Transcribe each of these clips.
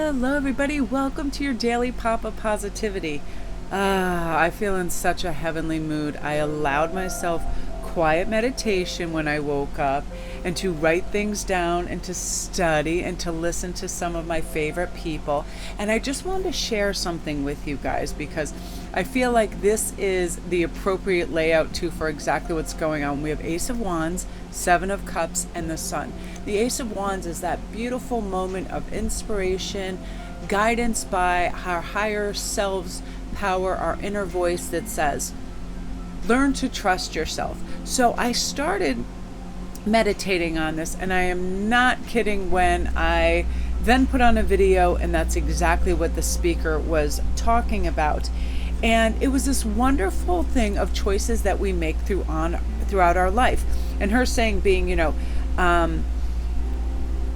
Hello, everybody. Welcome to your daily pop of positivity. I feel in such a heavenly mood. I allowed myself quiet meditation when I woke up and to write things down and to study and to listen to some of my favorite people. And I just wanted to share something with you guys because I feel like this is the appropriate layout too for exactly what's going on. We have Ace of Wands, Seven of Cups, and the Sun. The Ace of Wands is that beautiful moment of inspiration, guidance by our higher selves power, our inner voice that says, learn to trust yourself. So I started meditating on this, and I am not kidding when I then put on a video, and that's exactly what the speaker was talking about. And it was this wonderful thing of choices that we make throughout our life. And her saying being,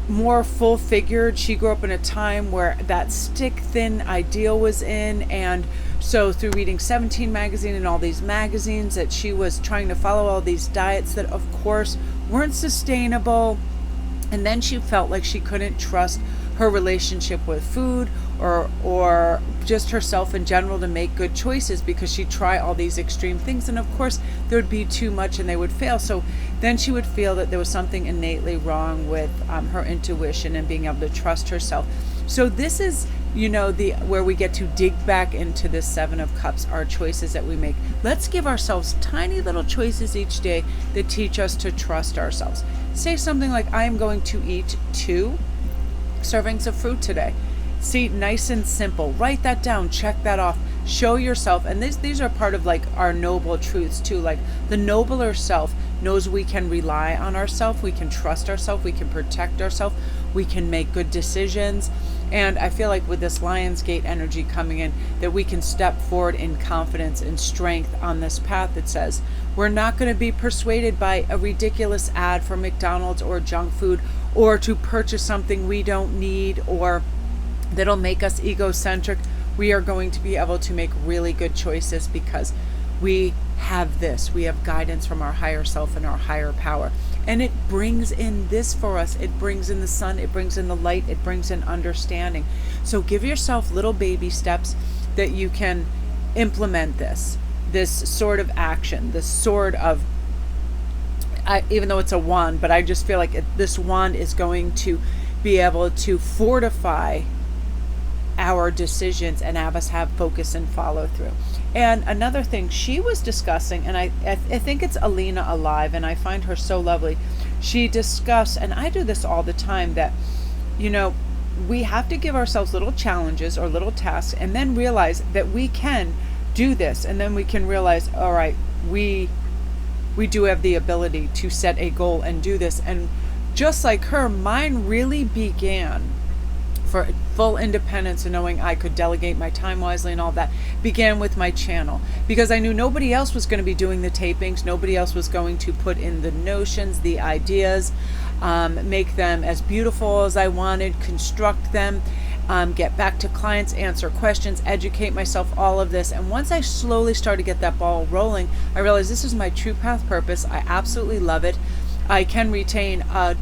more full figured. She grew up in a time where that stick thin ideal was in, and so through reading 17 magazine and all these magazines that she was trying to follow all these diets that of course weren't sustainable. And then she felt like she couldn't trust her relationship with food or just herself in general to make good choices because she'd try all these extreme things, and of course there would be too much and they would fail. So then she would feel that there was something innately wrong with her intuition and being able to trust herself. So this is, where we get to dig back into this Seven of Cups, our choices that we make. Let's give ourselves tiny little choices each day that teach us to trust ourselves. Say something like, I am going to eat 2 servings of fruit today. See, nice and simple. Write that down, check that off, show yourself. And these are part of like our noble truths too. Like the nobler self knows we can rely on ourselves, we can trust ourselves, we can protect ourselves, we can make good decisions. And I feel like with this Lionsgate energy coming in, that we can step forward in confidence and strength on this path that says, we're not going to be persuaded by a ridiculous ad for McDonald's or junk food, or to purchase something we don't need or that'll make us egocentric. We are going to be able to make really good choices because we have this. We have guidance from our higher self and our higher power. And it brings in this for us. It brings in the sun. It brings in the light. It brings in understanding. So give yourself little baby steps that you can implement this sort of action, this sort of, even though it's a wand, but I just feel like this wand is going to be able to fortify our decisions and have us have focus and follow through. And another thing she was discussing, and I think it's Alina Alive, and I find her so lovely. She discussed, and I do this all the time, that we have to give ourselves little challenges or little tasks and then realize that we can do this, and then we can realize, all right, we do have the ability to set a goal and do this. And just like her, mine really began for full independence and knowing I could delegate my time wisely and all that began with my channel, because I knew nobody else was going to be doing the tapings. Nobody else was going to put in the notions, the ideas, make them as beautiful as I wanted, construct them, get back to clients, answer questions, educate myself, all of this. And once I slowly started to get that ball rolling, I realized this is my true path purpose. I absolutely love it. I can retain a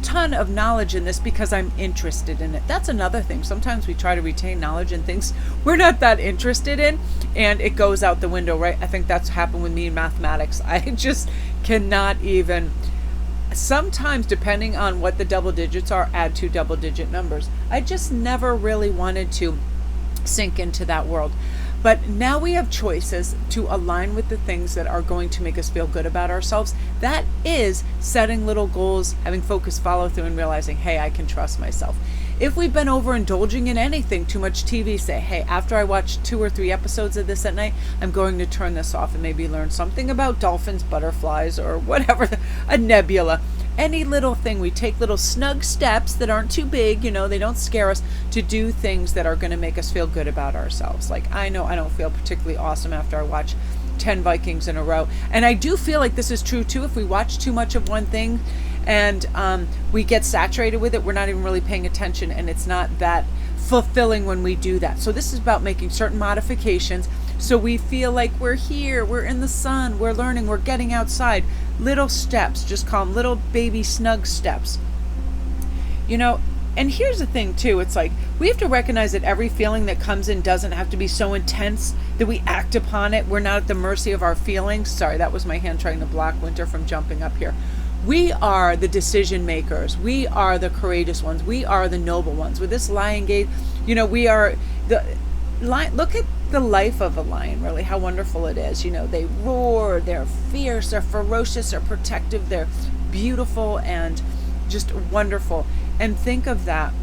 ton of knowledge in this because I'm interested in it. That's another thing. Sometimes we try to retain knowledge in things we're not that interested in, and it goes out the window, right? I think that's happened with me in mathematics. I just cannot even, sometimes depending on what the double digits are, add 2 double digit numbers. I just never really wanted to sink into that world. But now we have choices to align with the things that are going to make us feel good about ourselves. That is setting little goals, having focus, follow through, and realizing, hey, I can trust myself. If we've been overindulging in anything, too much TV, say, hey, after I watch 2 or 3 episodes of this at night, I'm going to turn this off and maybe learn something about dolphins, butterflies, or whatever, a nebula. Any little thing, we take little snug steps that aren't too big, they don't scare us, to do things that are going to make us feel good about ourselves. Like, I know I don't feel particularly awesome after I watch 10 Vikings in a row. And I do feel like this is true too. If we watch too much of one thing and we get saturated with it, we're not even really paying attention, and it's not that fulfilling when we do that. So this is about making certain modifications so we feel like we're here, we're in the sun, we're learning, we're getting outside. Little steps, just call them little baby snug steps. and here's the thing too, it's like we have to recognize that every feeling that comes in doesn't have to be so intense that we act upon it. We're not at the mercy of our feelings. Sorry, that was my hand trying to block Winter from jumping up here. We are the decision makers. We are the courageous ones. We are the noble ones. With this lion gate, we are the lion. Look at the life of a lion, really, how wonderful it is. They roar, they're fierce, they're ferocious, they're protective, they're beautiful and just wonderful. And think of that.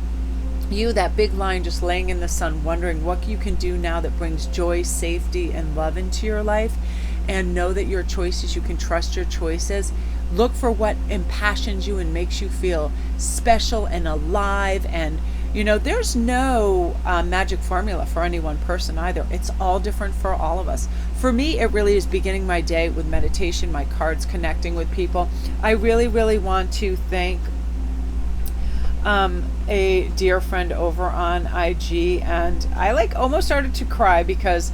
That big lion just laying in the sun, wondering what you can do now that brings joy, safety, and love into your life. And know that your choices, you can trust your choices. Look for what impassions you and makes you feel special and alive. And, there's no magic formula for any one person either. It's all different for all of us. For me, it really is beginning my day with meditation, my cards, connecting with people. I really, really want to thank a dear friend over on IG, and I almost started to cry because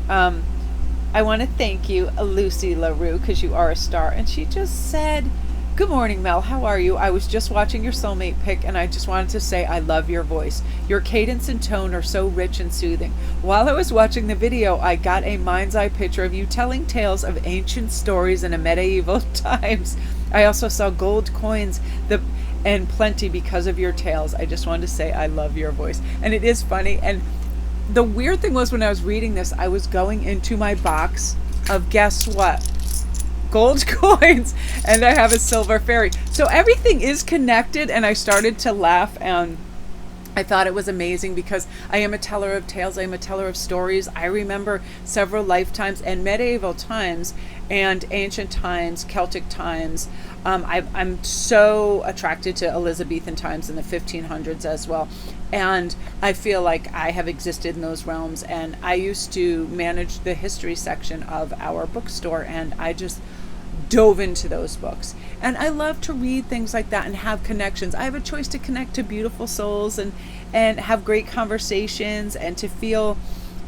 I want to thank you, Lucy LaRue, because you are a star. And she just said, "Good morning, Mel. How are you? I was just watching your soulmate pick, and I just wanted to say I love your voice. Your cadence and tone are so rich and soothing. While I was watching the video, I got a mind's eye picture of you telling tales of ancient stories in a medieval times. I also saw gold coins and plenty because of your tales. I just wanted to say I love your voice." And it is funny. And the weird thing was, when I was reading this, I was going into my box of, guess what? Gold coins, and I have a silver fairy. So everything is connected, and I started to laugh, and I thought it was amazing because I am a teller of tales. I am a teller of stories. I remember several lifetimes and medieval times and ancient times, Celtic times. I'm so attracted to Elizabethan times in the 1500s as well. And I feel like I have existed in those realms. And I used to manage the history section of our bookstore, and I just dove into those books. And I love to read things like that and have connections. I have a choice to connect to beautiful souls and have great conversations and to feel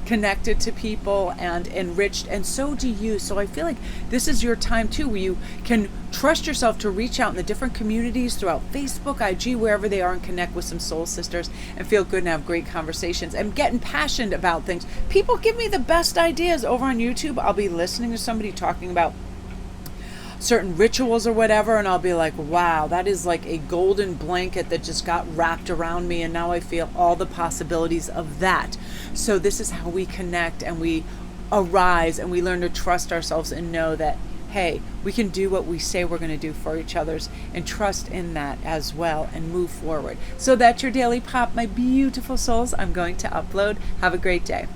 connected to people and enriched, and so do you. So I feel like this is your time too, where you can trust yourself to reach out in the different communities throughout Facebook, IG, wherever they are, and connect with some soul sisters and feel good and have great conversations and getting passionate about things. People give me the best ideas over on YouTube. I'll be listening to somebody talking about certain rituals or whatever, and I'll be like, wow, that is like a golden blanket that just got wrapped around me, and now I feel all the possibilities of that. So this is how we connect, and we arise, and we learn to trust ourselves and know that, hey, we can do what we say we're going to do for each other's, and trust in that as well, and move forward. So that's your Daily Pop, my beautiful souls. I'm going to upload. Have a great day.